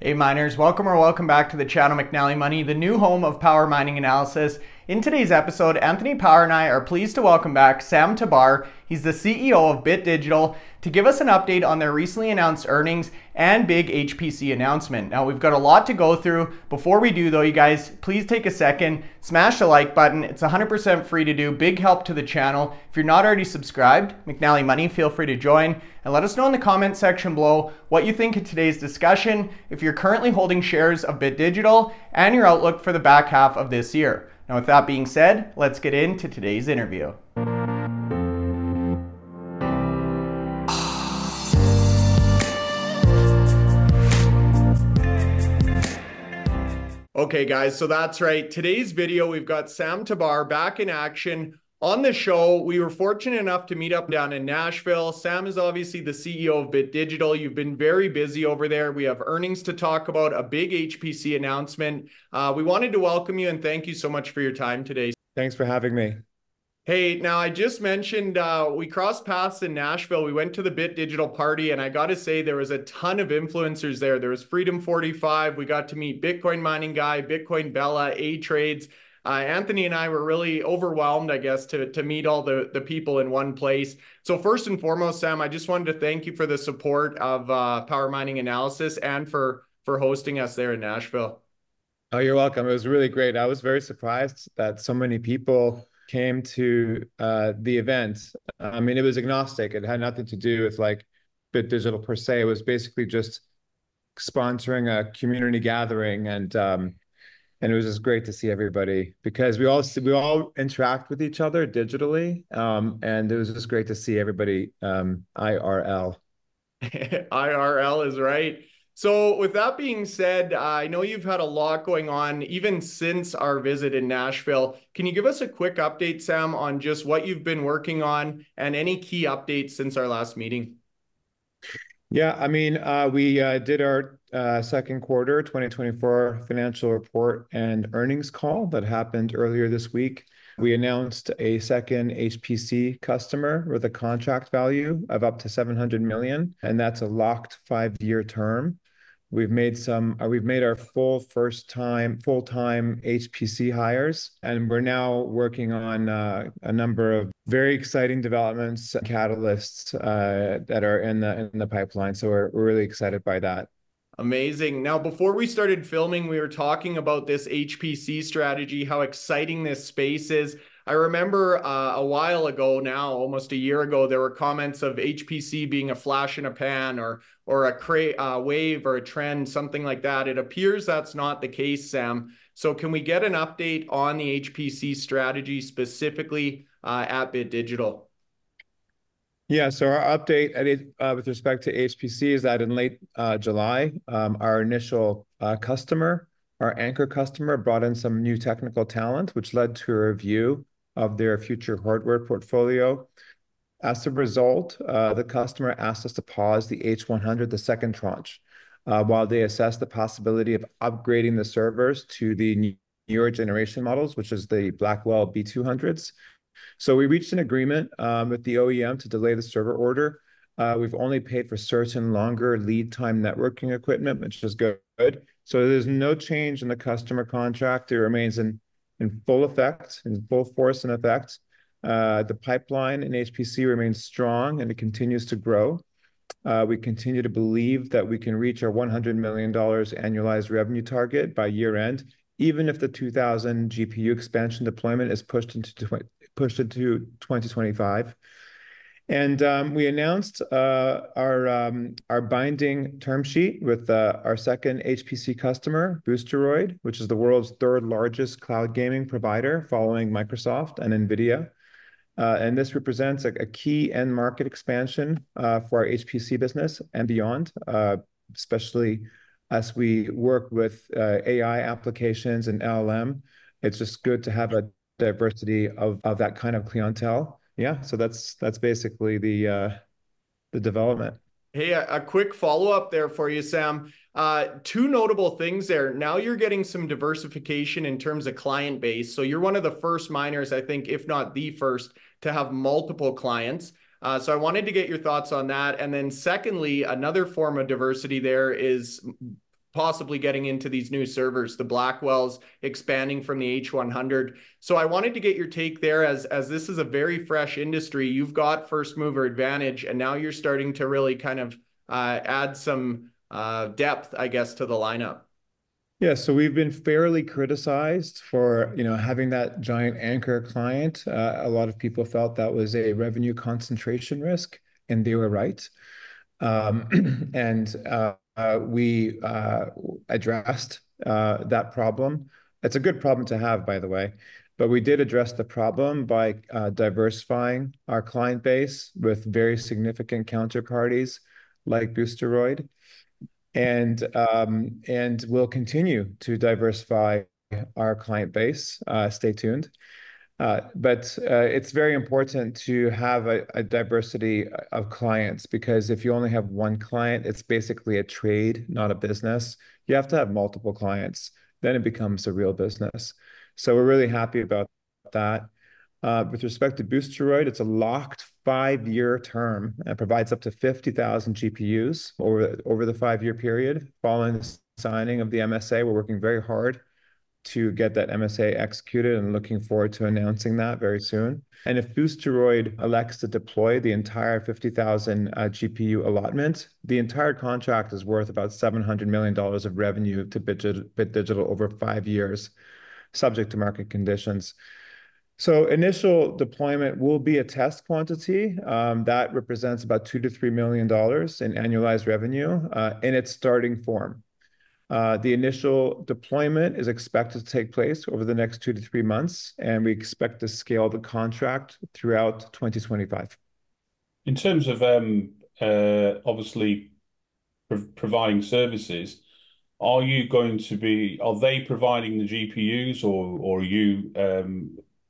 Hey miners, welcome back to the channel McNallie Money, the new home of power mining analysis. In today's episode, Anthony Power and I are pleased to welcome back Sam Tabar. He's the CEO of BitDigital to give us an update on their recently announced earnings and big HPC announcement. Now we've got a lot to go through. Before we do though, you guys, please take a second, smash the like button. It's 100% free to do, big help to the channel. If you're not already subscribed, McNallie Money, feel free to join. And let us know in the comment section below what you think of today's discussion, if you're currently holding shares of BitDigital, and your outlook for the back half of this year. Now with that being said, let's get into today's interview. Okay guys, so that's right. Today's video, we've got Sam Tabar back in action. On the show, we were fortunate enough to meet up down in Nashville. Sam is obviously the CEO of BitDigital. You've been very busy over there. We have earnings to talk about, a big HPC announcement. We wanted to welcome you and thank you so much for your time today. Thanks for having me. Hey, now I just mentioned we crossed paths in Nashville. We went to the BitDigital party, and I got to say there was a ton of influencers there. There was Freedom 45. We got to meet Bitcoin mining guy, Bitcoin Bella, A-Trades. Anthony and I were really overwhelmed, I guess, to meet all the people in one place. So first and foremost, Sam, I just wanted to thank you for the support of Power Mining Analysis and for hosting us there in Nashville. Oh, you're welcome. It was really great. I was very surprised that so many people came to the event. I mean, it was agnostic. It had nothing to do with like BitDigital per se. It was basically just sponsoring a community gathering, and it was just great to see everybody because we all interact with each other digitally, and it was just great to see everybody IRL. IRL is right. So with that being said, I know you've had a lot going on even since our visit in Nashville. Can you give us a quick update, Sam, on just what you've been working on and any key updates since our last meeting? Yeah, I mean, we did our second quarter 2024 financial report and earnings call that happened earlier this week. We announced a second HPC customer with a contract value of up to 700 million, and that's a locked 5-year term. We've made our full-time HPC hires, and we're now working on a number of very exciting developments, catalysts that are in the pipeline. So we're really excited by that. Amazing. Now, before we started filming, we were talking about this HPC strategy, how exciting this space is. I remember a while ago now, almost a year ago, there were comments of HPC being a flash in a pan or a wave or a trend, something like that. It appears that's not the case, Sam. So can we get an update on the HPC strategy specifically at BitDigital? Yeah, so our update with respect to HPC is that in late July, our initial customer, our anchor customer, brought in some new technical talent, which led to a review of their future hardware portfolio. As a result, the customer asked us to pause the H100, the second tranche, while they assess the possibility of upgrading the servers to the newer generation models, which is the Blackwell B200s. So we reached an agreement with the OEM to delay the server order. We've only paid for certain longer lead time networking equipment, which is good. So there's no change in the customer contract. It remains in full effect, in full force and effect. The pipeline in HPC remains strong and it continues to grow. We continue to believe that we can reach our $100 million annualized revenue target by year end, even if the 2000 GPU expansion deployment is pushed into 2025. And we announced our binding term sheet with our second HPC customer, Boosteroid, which is the world's third largest cloud gaming provider following Microsoft and NVIDIA. And this represents a key end market expansion for our HPC business and beyond, especially as we work with AI applications and LLM. It's just good to have a diversity of that kind of clientele. Yeah, so that's basically the development. Hey, a quick follow-up there for you, Sam. Two notable things there. Now you're getting some diversification in terms of client base. So you're one of the first miners, I think, if not the first, to have multiple clients. So I wanted to get your thoughts on that. And then secondly, another form of diversity there is possibly getting into these new servers, the Blackwells expanding from the H100. So I wanted to get your take there, as this is a very fresh industry. You've got first mover advantage, and now you're starting to really kind of add some depth, I guess, to the lineup. Yeah, so we've been fairly criticized for, having that giant anchor client. A lot of people felt that was a revenue concentration risk, and they were right. And we addressed that problem. It's a good problem to have, by the way, but we did address the problem by diversifying our client base with very significant counterparties like Boosteroid, and we'll continue to diversify our client base. Stay tuned. But it's very important to have a diversity of clients, because if you only have one client, it's basically a trade, not a business. You have to have multiple clients, then it becomes a real business. So we're really happy about that. With respect to Boosteroid, it's a locked 5-year term and provides up to 50,000 GPUs over the 5-year period. Following the signing of the MSA, we're working very hard to get that MSA executed and looking forward to announcing that very soon. And if Boosteroid elects to deploy the entire 50,000 GPU allotment, the entire contract is worth about $700 million of revenue to Bit Digital over 5 years, subject to market conditions. So initial deployment will be a test quantity that represents about $2 to $3 million in annualized revenue in its starting form. The initial deployment is expected to take place over the next 2 to 3 months, and we expect to scale the contract throughout 2025. In terms of obviously providing services, are they providing the GPUs, or are you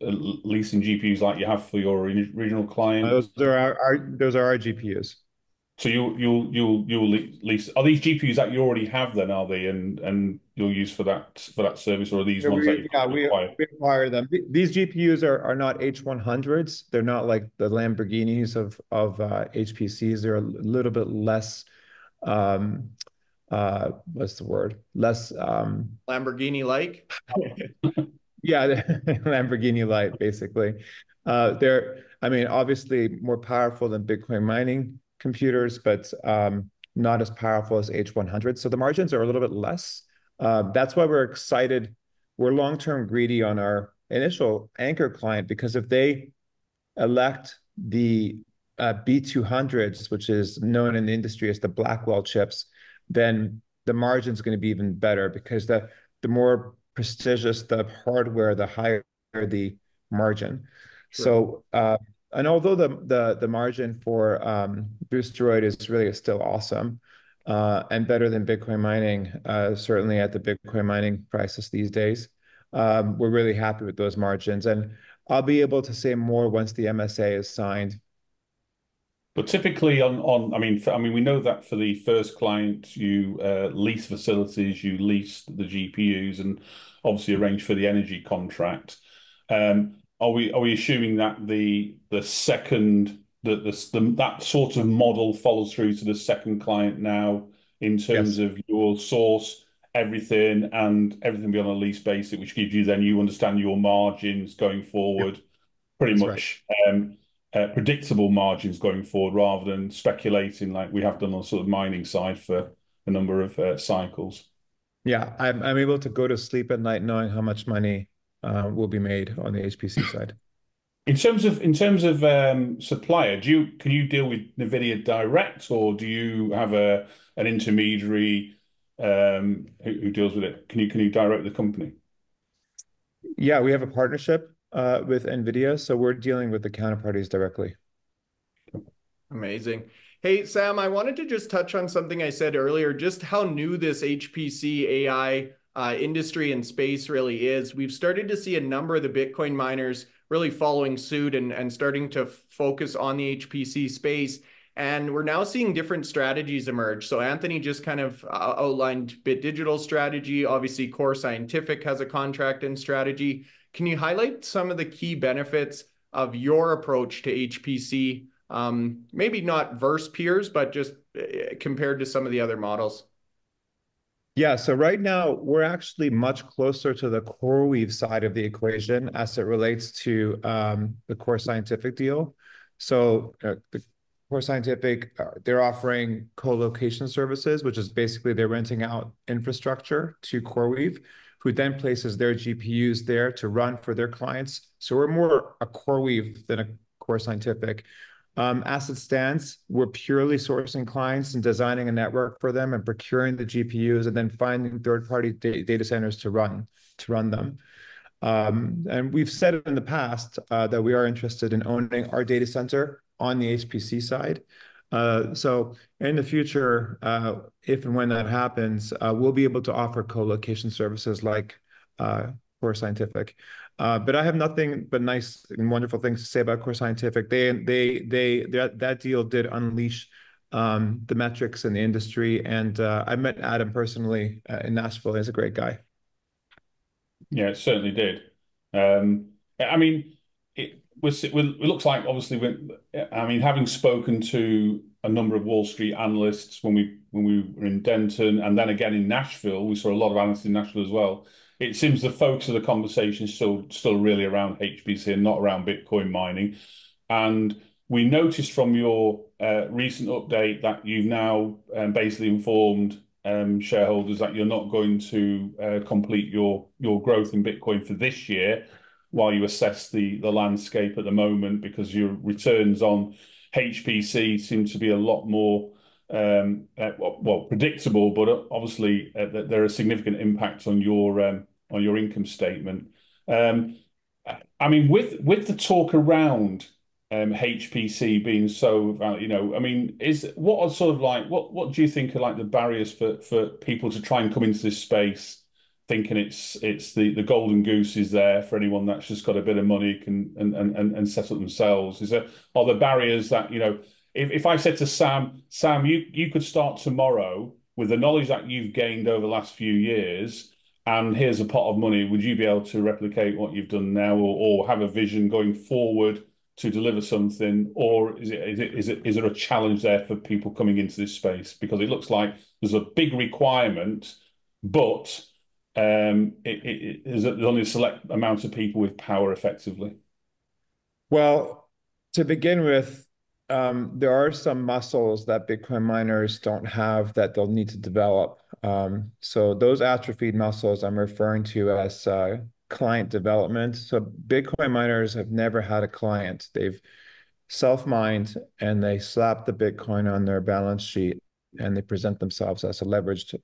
leasing GPUs like you have for your original client? Those are our GPUs. So you'll lease. Are these GPUs that you already have then, are they, and you'll use for that service, or are these ones that you acquire? We acquire them. These GPUs are not H100s. They're not like the Lamborghinis of HPCs. They're a little bit less what's the word? Less Lamborghini-like? Yeah, Lamborghini light, basically. I mean, obviously more powerful than Bitcoin mining computers, but not as powerful as H100. So the margins are a little bit less. That's why we're excited. We're long-term greedy on our initial anchor client, because if they elect the B200s, which is known in the industry as the Blackwell chips, then the margin is going to be even better, because the more prestigious the hardware, the higher the margin. Sure. So, and although the margin for Boosteroid is really still awesome and better than Bitcoin mining, certainly at the Bitcoin mining prices these days, we're really happy with those margins. And I'll be able to say more once the MSA is signed. But typically I mean, we know that for the first client, you lease facilities, you lease the GPUs, and obviously arrange for the energy contract. Are we assuming that that sort of model follows through to the second client now, in terms Yes. of your source everything and everything be on a lease basis, which gives you, then you understand your margins going forward, Yeah, pretty that's much right. predictable margins going forward, rather than speculating like we have done on the sort of mining side for a number of cycles. Yeah, I'm able to go to sleep at night knowing how much money will be made on the HPC side. In terms of supplier, can you deal with NVIDIA direct, or do you have an intermediary who deals with it? Can you direct the company? Yeah, we have a partnership with NVIDIA, so we're dealing with the counterparties directly. Amazing. Hey, Sam, I wanted to just touch on something I said earlier, just how new this HPC AI industry and space really is. We've started to see a number of the Bitcoin miners really following suit and starting to focus on the HPC space. And we're now seeing different strategies emerge. So Anthony just kind of outlined Bit Digital strategy. Obviously, Core Scientific has a contract and strategy. Can you highlight some of the key benefits of your approach to HPC? Maybe not versus peers, but just compared to some of the other models. Yeah, so right now we're actually much closer to the CoreWeave side of the equation as it relates to the Core Scientific deal. So the Core Scientific, they're offering co-location services, which is basically they're renting out infrastructure to CoreWeave, who then places their GPUs there to run for their clients. So we're more a CoreWeave than a Core Scientific. As it stands, we're purely sourcing clients and designing a network for them and procuring the GPUs and then finding third-party data centers to run them. And we've said it in the past that we are interested in owning our data center on the HPC side. So in the future, if and when that happens, we'll be able to offer co-location services like Core Scientific. But I have nothing but nice and wonderful things to say about Core Scientific. That deal did unleash the metrics in the industry, and I met Adam personally in Nashville. He's a great guy. Yeah, it certainly did. I mean, it looks like obviously I mean, having spoken to a number of Wall Street analysts when we were in Denton and then again in Nashville, we saw a lot of analysts in Nashville as well. It seems the focus of the conversation is still really around HPC and not around Bitcoin mining. And we noticed from your recent update that you've now basically informed shareholders that you're not going to complete your growth in Bitcoin for this year while you assess the landscape at the moment, because your returns on HPC seem to be a lot more well, predictable, but obviously there are significant impacts on your income statement. I mean, with the talk around HPC being so, I mean, what are sort of like what do you think are like the barriers for people to try and come into this space, thinking it's the golden goose is there for anyone that's just got a bit of money and set up themselves? Are there barriers that, if I said to Sam, you could start tomorrow with the knowledge that you've gained over the last few years, and here's a pot of money, would you be able to replicate what you've done now, or have a vision going forward to deliver something, or is there a challenge there for people coming into this space? Because it looks like there's a big requirement, but there's only a select amount of people with power effectively. Well, to begin with, there are some muscles that Bitcoin miners don't have that they'll need to develop. So those atrophied muscles I'm referring to as client development. So Bitcoin miners have never had a client. They've self-mined and they slap the Bitcoin on their balance sheet and they present themselves as a leveraged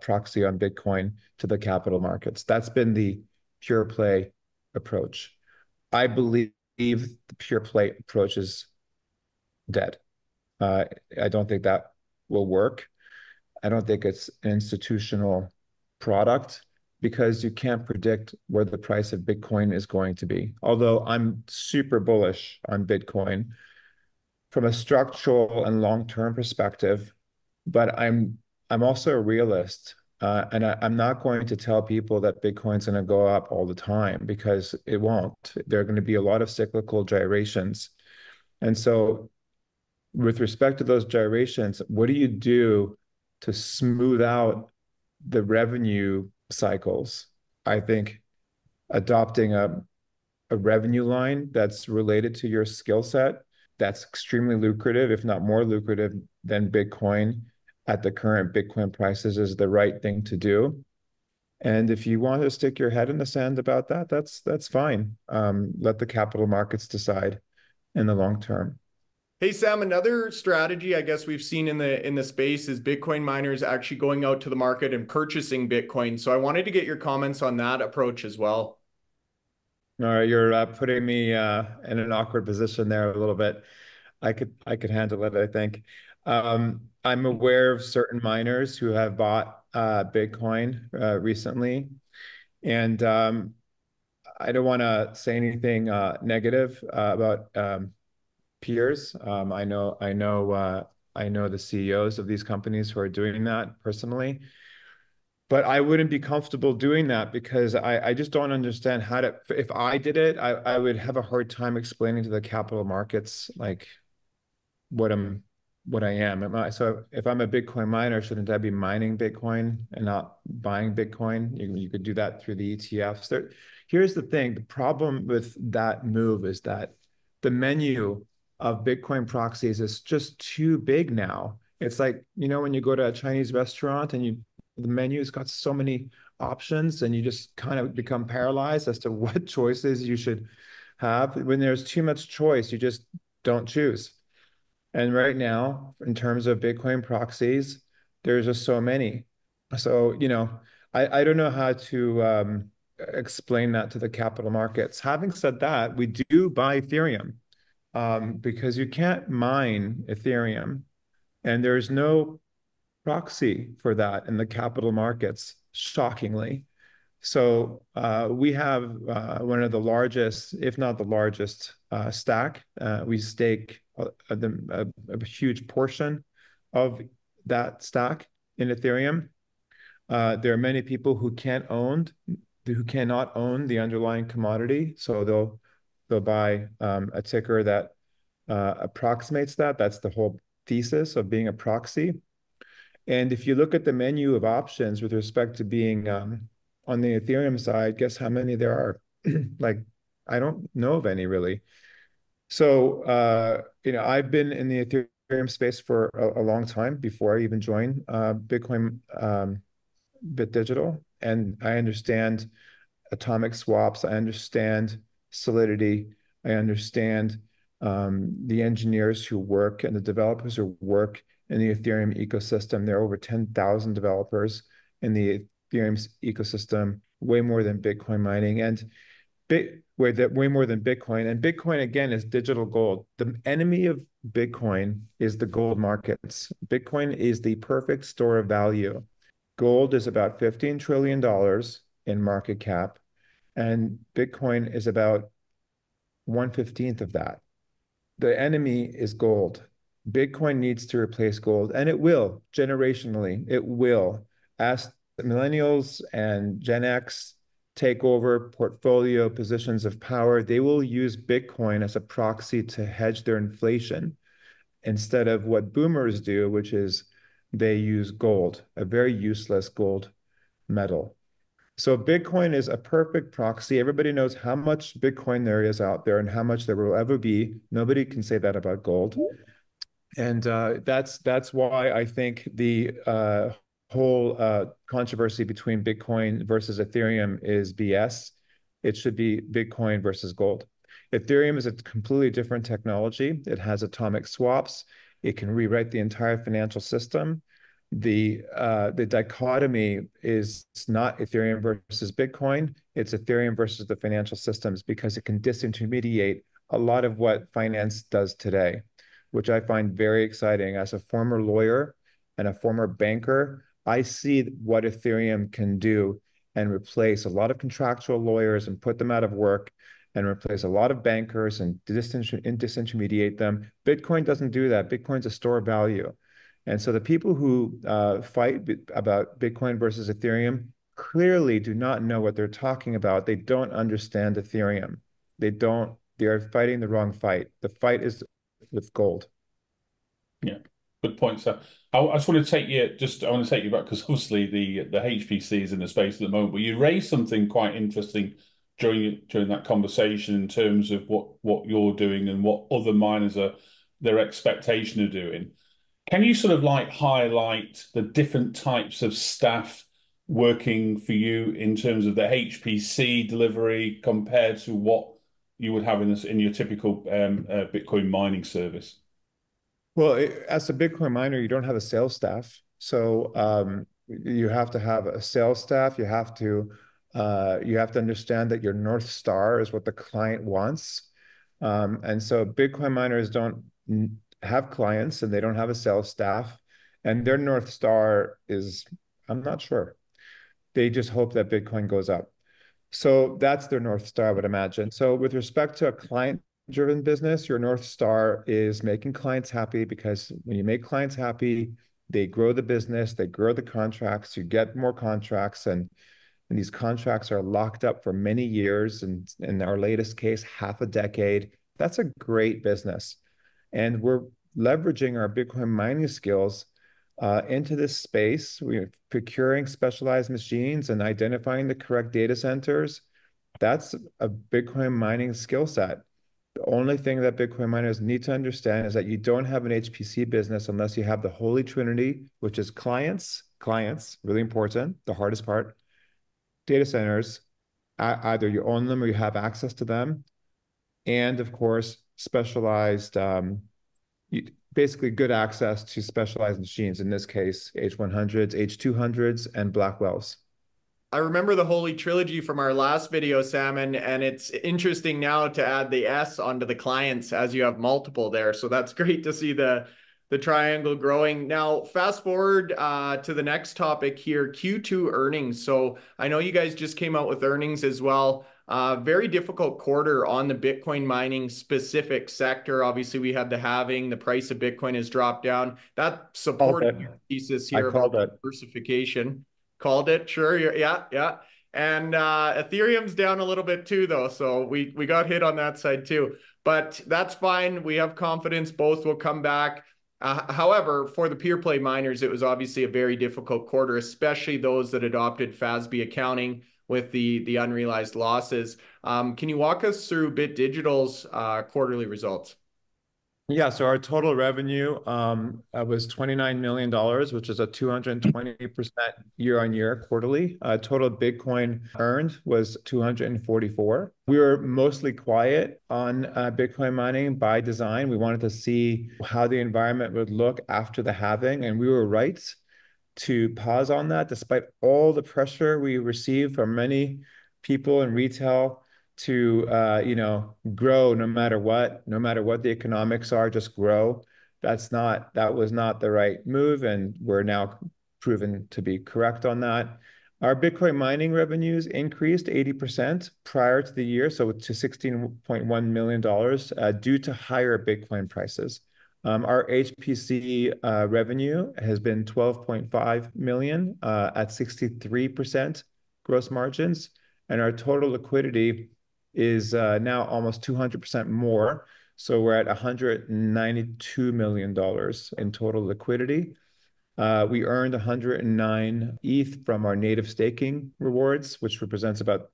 proxy on Bitcoin to the capital markets. That's been the pure play approach. I believe the pure play approach is dead. I don't think that will work. I don't think it's an institutional product because you can't predict where the price of Bitcoin is going to be. Although I'm super bullish on Bitcoin from a structural and long-term perspective, but I'm also a realist. And I'm not going to tell people that Bitcoin's going to go up all the time because it won't. There are going to be a lot of cyclical gyrations. And so with respect to those gyrations, what do you do to smooth out the revenue cycles? I think adopting a revenue line that's related to your skill set, that's extremely lucrative, if not more lucrative than Bitcoin at the current Bitcoin prices, is the right thing to do. And if you want to stick your head in the sand about that, that's fine. Let the capital markets decide in the long term. Hey Sam, another strategy I guess we've seen in the space is Bitcoin miners actually going out to the market and purchasing Bitcoin. So I wanted to get your comments on that approach as well. All right, you're putting me in an awkward position there a little bit. I could handle it, I think. I'm aware of certain miners who have bought Bitcoin recently, and I don't want to say anything negative about peers. I know the CEOs of these companies who are doing that personally, but I wouldn't be comfortable doing that because I just don't understand how to. If I did it, I would have a hard time explaining to the capital markets like what I'm what I am. So if I'm a Bitcoin miner, shouldn't I be mining Bitcoin and not buying Bitcoin? You could do that through the ETFs. Here's the thing. The problem with that move is that the menu of Bitcoin proxies is just too big now. It's like, when you go to a Chinese restaurant and the menu's got so many options and you just kind of become paralyzed as to what choices you should have. When there's too much choice, you just don't choose. And right now, in terms of Bitcoin proxies, there's just so many. So, I don't know how to explain that to the capital markets. Having said that, we do buy Ethereum because you can't mine Ethereum, and there's no proxy for that in the capital markets, shockingly. So we have one of the largest, if not the largest, stack. We stake a huge portion of that stack in Ethereum. There are many people who cannot own the underlying commodity, so they'll buy a ticker that approximates that. That's the whole thesis of being a proxy. And if you look at the menu of options with respect to being on the Ethereum side, guess how many there are? Like, I don't know of any really. So, I've been in the Ethereum space for a long time before I even joined Bitcoin Bit Digital, and I understand atomic swaps. I understand Solidity. I understand the engineers who work and the developers who work in the Ethereum ecosystem. There are over 10,000 developers in the Ethereum ecosystem, way more than Bitcoin mining, and way more than Bitcoin. And Bitcoin, again, is digital gold. The enemy of Bitcoin is the gold markets. Bitcoin is the perfect store of value. Gold is about $15 trillion in market cap, and Bitcoin is about 1/15 of that. The enemy is gold. Bitcoin needs to replace gold, and it will generationally. It will. As millennials and Gen X take over portfolio positions of power, they will use Bitcoin as a proxy to hedge their inflation instead of what boomers do, which is they use gold, a very useless gold metal. So Bitcoin is a perfect proxy. Everybody knows how much Bitcoin there is out there and how much there will ever be. Nobody can say that about gold. And that's why I think the whole controversy between Bitcoin versus Ethereum is BS. It should be Bitcoin versus gold. Ethereum is a completely different technology. It has atomic swaps. It can rewrite the entire financial system. The dichotomy is not Ethereum versus Bitcoin. It's Ethereum versus the financial systems because it can disintermediate a lot of what finance does today, which I find very exciting. As a former lawyer and a former banker, I see what Ethereum can do and replace a lot of contractual lawyers and put them out of work and replace a lot of bankers and disintermediate them. Bitcoin doesn't do that. Bitcoin's a store of value. And so the people who fight about Bitcoin versus Ethereum clearly do not know what they're talking about. They don't understand Ethereum. They are fighting the wrong fight. The fight is with gold. Yeah, good point, sir. I just want to take you back because obviously the HPC is in the space at the moment, but you raised something quite interesting during that conversation in terms of what you're doing and what other miners are their expectation of doing. Can you sort of like highlight the different types of staff working for you in terms of the HPC delivery compared to what you would have in your typical Bitcoin mining service? Well, as a Bitcoin miner, you don't have a sales staff. So you have to have a sales staff. You have to understand that your North Star is what the client wants. And so Bitcoin miners don't have clients and they don't have a sales staff. And their North Star is, I'm not sure. They just hope that Bitcoin goes up. So that's their North Star, I would imagine. So with respect to a client-driven business, your North Star is making clients happy, because when you make clients happy, they grow the business, they grow the contracts, you get more contracts, and these contracts are locked up for many years, and in our latest case, half a decade. That's a great business. And we're leveraging our Bitcoin mining skills into this space. We're procuring specialized machines and identifying the correct data centers. That's a Bitcoin mining skill set. The only thing that Bitcoin miners need to understand is that you don't have an HPC business unless you have the holy trinity, which is clients, really important, the hardest part, data centers, either you own them or you have access to them, and of course, specialized, basically good access to specialized machines, in this case, H100s, H200s, and Blackwells. I remember the Holy Trilogy from our last video, Sam, and it's interesting now to add the S onto the clients as you have multiple there. So that's great to see the triangle growing. Now, fast forward to the next topic here, Q2 earnings. So I know you guys just came out with earnings as well. Very difficult quarter on the Bitcoin mining specific sector. Obviously, we had the halving, the price of Bitcoin has dropped down. That supported your thesis here about diversification. Called it, sure, yeah. And Ethereum's down a little bit too, though, so we got hit on that side too. But that's fine. We have confidence both will come back. However, for the pure play miners, it was obviously a very difficult quarter, especially those that adopted FASB accounting with the unrealized losses. Can you walk us through Bit Digital's quarterly results? Yeah, so our total revenue was $29 million, which is a 220% year-on-year quarterly. Total Bitcoin earned was 244. We were mostly quiet on Bitcoin mining by design. We wanted to see how the environment would look after the halving, and we were right to pause on that, despite all the pressure we received from many people in retail to grow no matter what the economics are, just grow. That was not the right move, and we're now proven to be correct on that. Our Bitcoin mining revenues increased 80% prior to the year, so to $16.1 million due to higher Bitcoin prices. Our HPC revenue has been 12.5 million at 63% gross margins, and our total liquidity is now almost 200% more. So we're at $192 million in total liquidity. We earned 109 ETH from our native staking rewards, which represents about,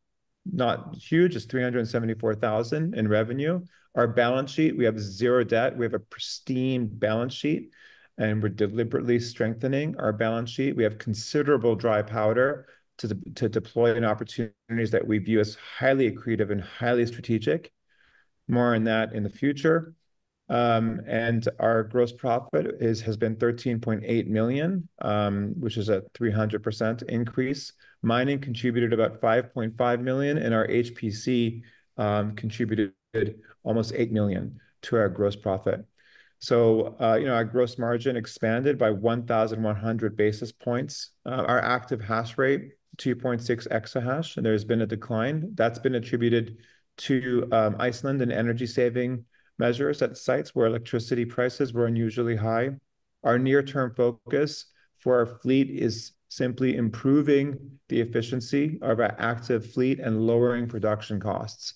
not huge, it's 374,000 in revenue. Our balance sheet, we have zero debt. We have a pristine balance sheet, and we're deliberately strengthening our balance sheet. We have considerable dry powder to deploy in opportunities that we view as highly accretive and highly strategic. More on that in the future. And our gross profit has been 13.8 million, which is a 300% increase. Mining contributed about 5.5 million, and our HPC contributed almost 8 million to our gross profit. So, our gross margin expanded by 1,100 basis points. Our active hash rate, 2.6 exahash, and there's been a decline. That's been attributed to Iceland and energy saving measures at sites where electricity prices were unusually high. Our near-term focus for our fleet is simply improving the efficiency of our active fleet and lowering production costs.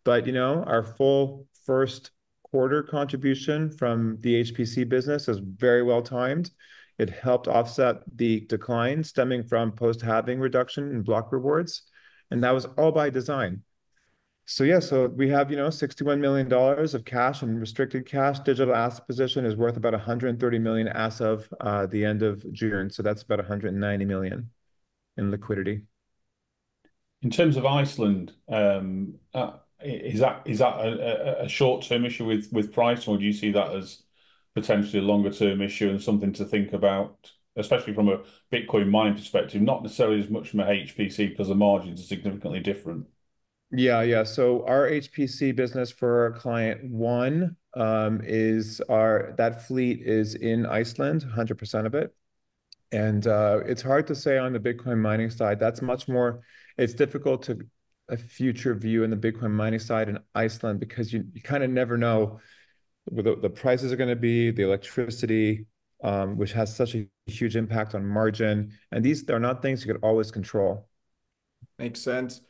But, our full first quarter contribution from the HPC business is very well timed. It helped offset the decline stemming from post-halving reduction in block rewards, and that was all by design. So yeah, so we have, $61 million of cash and restricted cash. Digital asset position is worth about 130 million as of the end of June. So that's about 190 million in liquidity. In terms of Iceland, is that a short-term issue with price, or do you see that as potentially a longer-term issue and something to think about, especially from a Bitcoin mining perspective, not necessarily as much from a HPC because the margins are significantly different? Yeah. So our HPC business for our client one that fleet is in Iceland, 100% of it. And it's hard to say on the Bitcoin mining side. That's much more, it's difficult to a future view in the Bitcoin mining side in Iceland because you kind of never know what the prices are going to be, the electricity, which has such a huge impact on margin. And these are not things you could always control. Makes sense.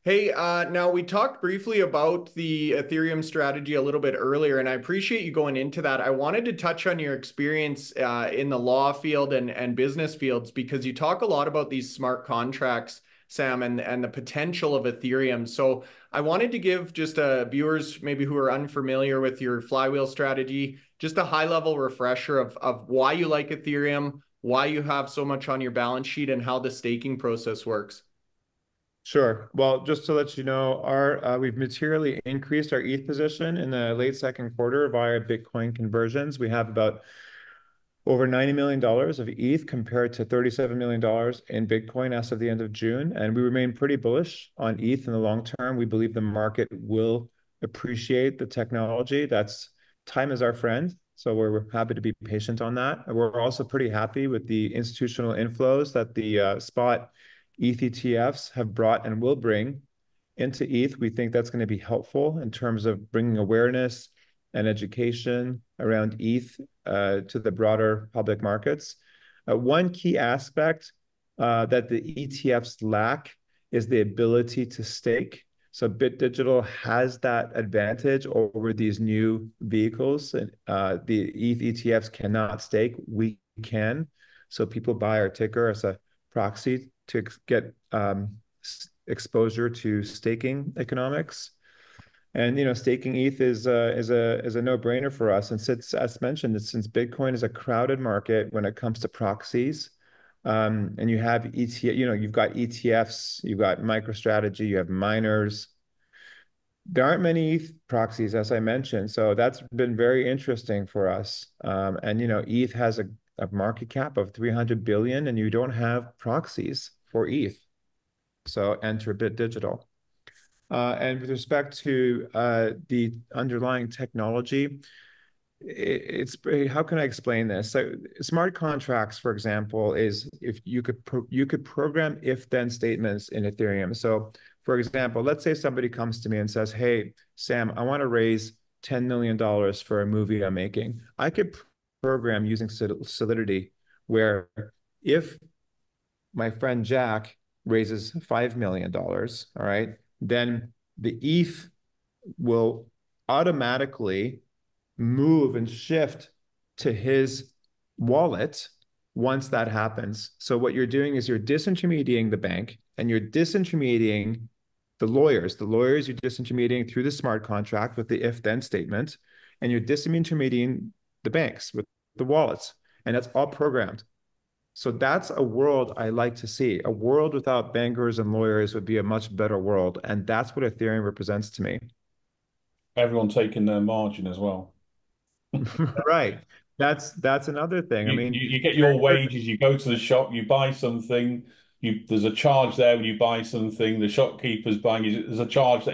Hey, now we talked briefly about the Ethereum strategy a little bit earlier, and I appreciate you going into that. I wanted to touch on your experience in the law field and business fields because you talk a lot about these smart contracts, Sam, and the potential of Ethereum. So I wanted to give just viewers maybe who are unfamiliar with your flywheel strategy, just a high-level refresher of why you like Ethereum, why you have so much on your balance sheet, and how the staking process works. Sure. Well, just to let you know, we've materially increased our ETH position in the late second quarter via Bitcoin conversions. We have about over $90 million of ETH compared to $37 million in Bitcoin as of the end of June. And we remain pretty bullish on ETH in the long term. We believe the market will appreciate the technology. Time is our friend. So we're happy to be patient on that. We're also pretty happy with the institutional inflows that the spot ETH ETFs have brought and will bring into ETH. We think that's going to be helpful in terms of bringing awareness and education around ETH to the broader public markets. One key aspect that the ETFs lack is the ability to stake. So BitDigital has that advantage over these new vehicles. The ETH ETFs cannot stake. We can. So people buy our ticker as a proxy to get exposure to staking economics. And staking ETH is a no-brainer for us. And since, as mentioned, since Bitcoin is a crowded market when it comes to proxies, and you have you've got ETFs, you've got MicroStrategy, you have miners. There aren't many ETH proxies, as I mentioned, so that's been very interesting for us. And ETH has a market cap of 300 billion, and you don't have proxies for ETH. So enter BitDigital. And with respect to the underlying technology, how can I explain this? So smart contracts, for example, is if you could program if-then statements in Ethereum. So for example, let's say somebody comes to me and says, "Hey, Sam, I want to raise $10 million for a movie I'm making." I could program using Solidity where if my friend Jack raises $5 million, all right, then the ETH will automatically move and shift to his wallet once that happens. So what you're doing is you're disintermediating the bank and you're disintermediating the lawyers. The lawyers you're disintermediating through the smart contract with the if-then statement, and you're disintermediating the banks with the wallets. And that's all programmed. So that's a world I like to see. A world without bankers and lawyers would be a much better world. And that's what Ethereum represents to me. Everyone taking their margin as well. Right. That's another thing. I You, mean, you, you get your wages, you go to the shop, you buy something, there's a charge there when you buy something, the shopkeeper's buying it, there's a charge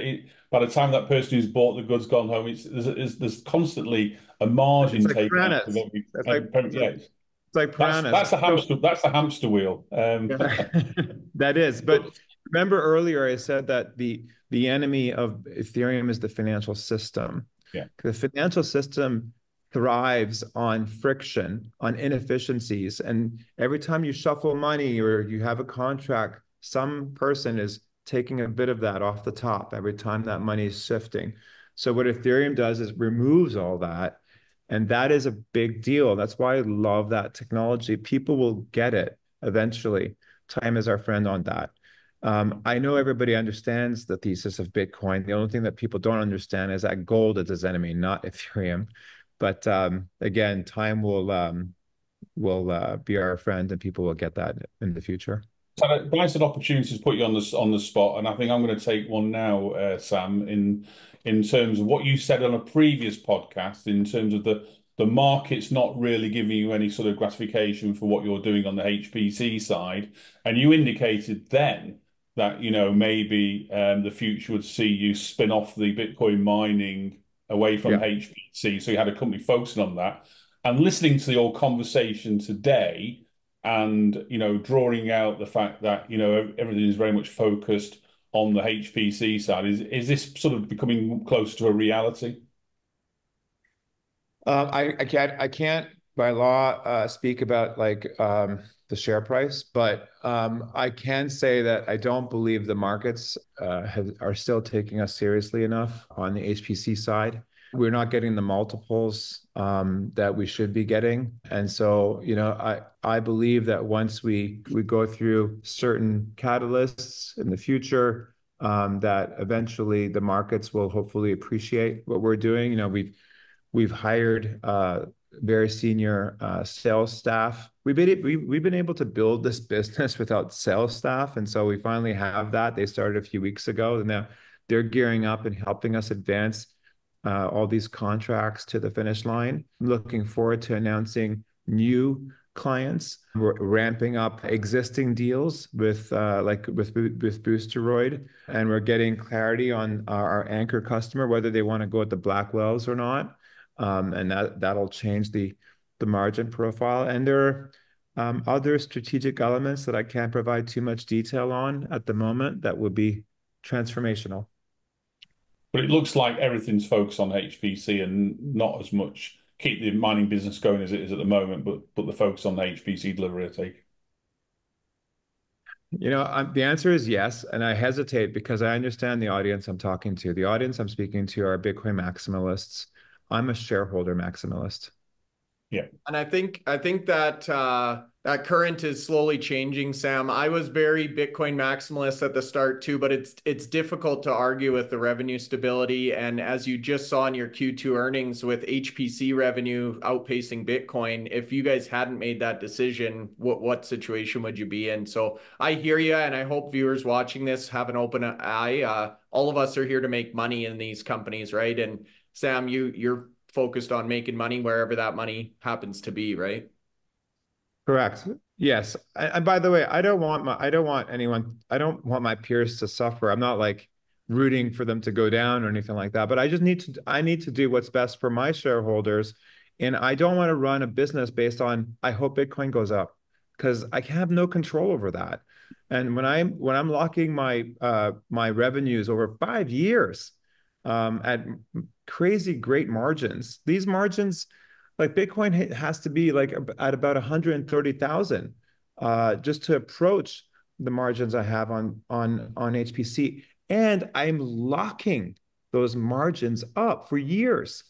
by the time that person who's bought the goods gone home, there's constantly a it's margin like taken out of piranhas. That's like yeah. it's like That's piranhas. that's the hamster that's the hamster wheel. Yeah. That is. But remember earlier I said that the enemy of Ethereum is the financial system. Yeah. The financial system thrives on friction, on inefficiencies. And every time you shuffle money or you have a contract, some person is taking a bit of that off the top every time that money is shifting. So what Ethereum does is removes all that. And that is a big deal. That's why I love that technology. People will get it eventually. Time is our friend on that. I know everybody understands the thesis of Bitcoin. The only thing that people don't understand is that gold is its enemy, not Ethereum. But again, time will be our friend, and people will get that in the future. So nice an opportunity to put you on the spot, and I think I'm going to take one now, Sam, in terms of what you said on a previous podcast, in terms of the market's not really giving you any sort of gratification for what you're doing on the HPC side, and you indicated then that maybe the future would see you spin off the Bitcoin mining away from Yeah. HPC, so you had a company focusing on that, and listening to your conversation today and drawing out the fact that everything is very much focused on the HPC side. Is this sort of becoming close to a reality? I can't by law speak about like the share price. But I can say that I don't believe the markets are still taking us seriously enough on the HPC side. We're not getting the multiples that we should be getting. And so, I believe that once we go through certain catalysts in the future, that eventually the markets will hopefully appreciate what we're doing. We've hired very senior sales staff. We've been able to build this business without sales staff, and so we finally have that. They started a few weeks ago, and now they're gearing up and helping us advance all these contracts to the finish line. I'm looking forward to announcing new clients. We're ramping up existing deals with Boosteroid, and we're getting clarity on our anchor customer, whether they want to go with the Blackwells or not. And that'll change the margin profile. And there are other strategic elements that I can't provide too much detail on at the moment that would be transformational. But it looks like everything's focused on HPC and not as much keep the mining business going as it is at the moment, but the focus on the HPC delivery, I take. The answer is yes, and I hesitate because I understand the audience I'm talking to. The audience I'm speaking to are Bitcoin maximalists. I'm a shareholder maximalist. Yeah. And I think that that current is slowly changing, Sam. I was very Bitcoin maximalist at the start too, but it's difficult to argue with the revenue stability. And as you just saw in your Q2 earnings with HPC revenue outpacing Bitcoin, if you guys hadn't made that decision, what situation would you be in? So I hear you, and I hope viewers watching this have an open eye. All of us are here to make money in these companies, right? And Sam, you're focused on making money wherever that money happens to be, right? Correct. Yes. And by the way, I don't want my peers to suffer. I'm not like rooting for them to go down or anything like that, but I need to do what's best for my shareholders. And I don't want to run a business based on, I hope Bitcoin goes up, because I have no control over that. And when I'm locking my revenues over 5 years at crazy great margins, these margins, like Bitcoin has to be like at about 130,000 just to approach the margins I have on HPC. And I'm locking those margins up for years.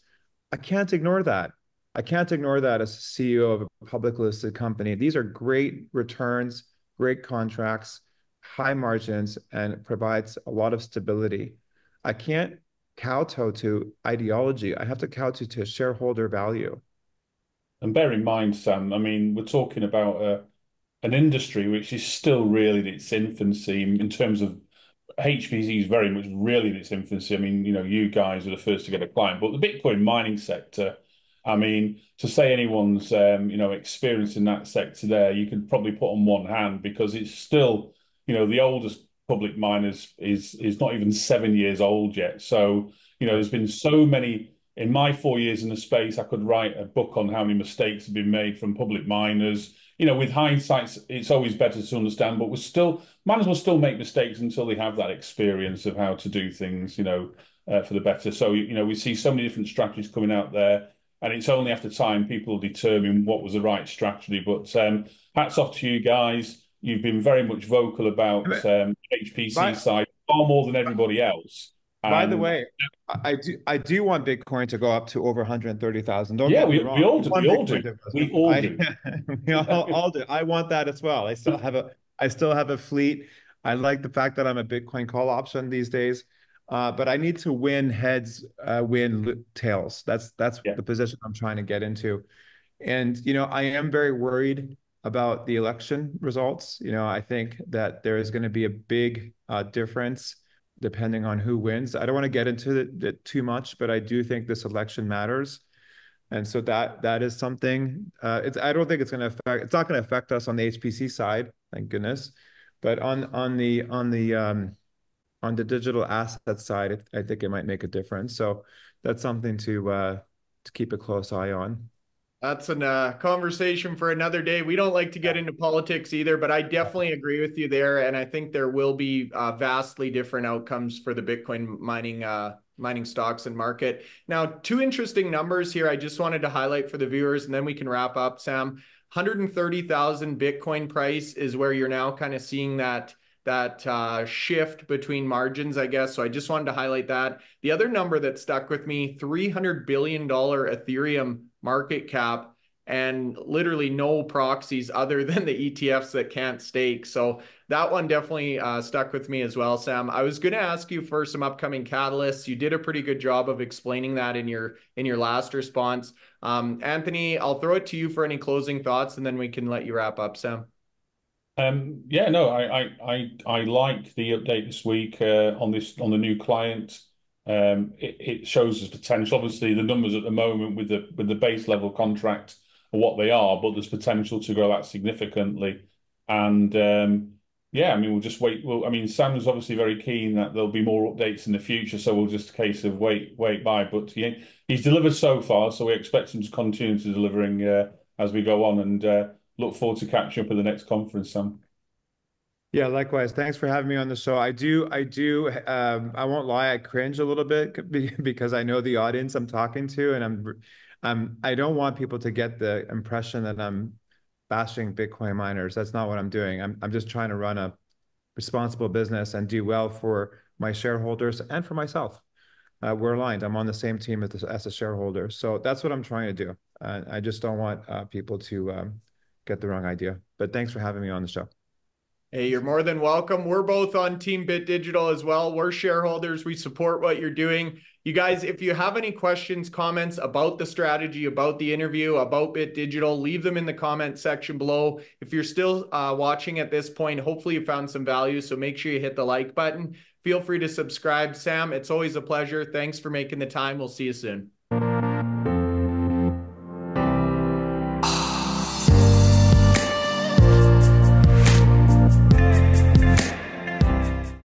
I can't ignore that. I can't ignore that as CEO of a public listed company. These are great returns, great contracts, high margins, and it provides a lot of stability. I can't kowtow to ideology. I have to kowtow to shareholder value. And bear in mind, Sam, I mean, we're talking about an industry which is still really in its infancy in terms of HPC is very much really in its infancy. I mean, you guys are the first to get a client, but the Bitcoin mining sector, I mean, to say anyone's, experience in that sector there, you can probably put on one hand because it's still, the oldest public miners is not even 7 years old yet. So, there's been so many. In my 4 years in the space, I could write a book on how many mistakes have been made from public miners. With hindsight, it's always better to understand, but miners will still make mistakes until they have that experience of how to do things, for the better. So, we see so many different strategies coming out there, and it's only after time people determine what was the right strategy. But hats off to you guys. You've been very much vocal about HPC side far more than everybody else. By the way, I do want Bitcoin to go up to over 130,000. Don't get me wrong. We all do. We all do. We all do. We all do. I want that as well. I still have a fleet. I like the fact that I'm a Bitcoin call option these days. But I need to win heads, win tails. That's the position I'm trying to get into. And I am very worried about the election results. I think that there is going to be a big difference depending on who wins. I don't want to get into it too much, but I do think this election matters. And so that is something. I don't think it's not going to affect us on the HPC side, thank goodness. But on the digital asset side, I think it might make a difference. So that's something to keep a close eye on. That's a conversation for another day. We don't like to get into politics either, but I definitely agree with you there. And I think there will be vastly different outcomes for the Bitcoin mining stocks and market. Now, two interesting numbers here I just wanted to highlight for the viewers, and then we can wrap up, Sam. 130,000 Bitcoin price is where you're now kind of seeing that shift between margins, I guess. So I just wanted to highlight that. The other number that stuck with me, $300 billion Ethereum market cap, and literally no proxies other than the ETFs that can't stake. So that one definitely stuck with me as well, Sam. I was going to ask you for some upcoming catalysts. You did a pretty good job of explaining that in your last response. Anthony, I'll throw it to you for any closing thoughts, and then we can let you wrap up, Sam. Yeah, no, I like the update this week on the new client. It shows us potential. Obviously, the numbers at the moment with the base level contract are what they are, but there's potential to grow that significantly. And yeah, I mean, we'll just wait. I mean, Sam's obviously very keen that there'll be more updates in the future, so we'll just a case of wait by. But he's delivered so far, so we expect him to continue to delivering as we go on, and look forward to catching up at the next conference, Sam. Yeah, likewise. Thanks for having me on the show. I I won't lie, I cringe a little bit because I know the audience I'm talking to, and I don't want people to get the impression that I'm bashing Bitcoin miners. That's not what I'm doing. I'm just trying to run a responsible business and do well for my shareholders and for myself. We're aligned. I'm on the same team as a shareholder. So that's what I'm trying to do. I just don't want people to get the wrong idea. But thanks for having me on the show. Hey, you're more than welcome. We're both on Team Bit Digital as well. We're shareholders. We support what you're doing. You guys, if you have any questions, comments about the strategy, about the interview, about Bit Digital, leave them in the comment section below. If you're still watching at this point, hopefully you found some value. So make sure you hit the like button. Feel free to subscribe. Sam, it's always a pleasure. Thanks for making the time. We'll see you soon.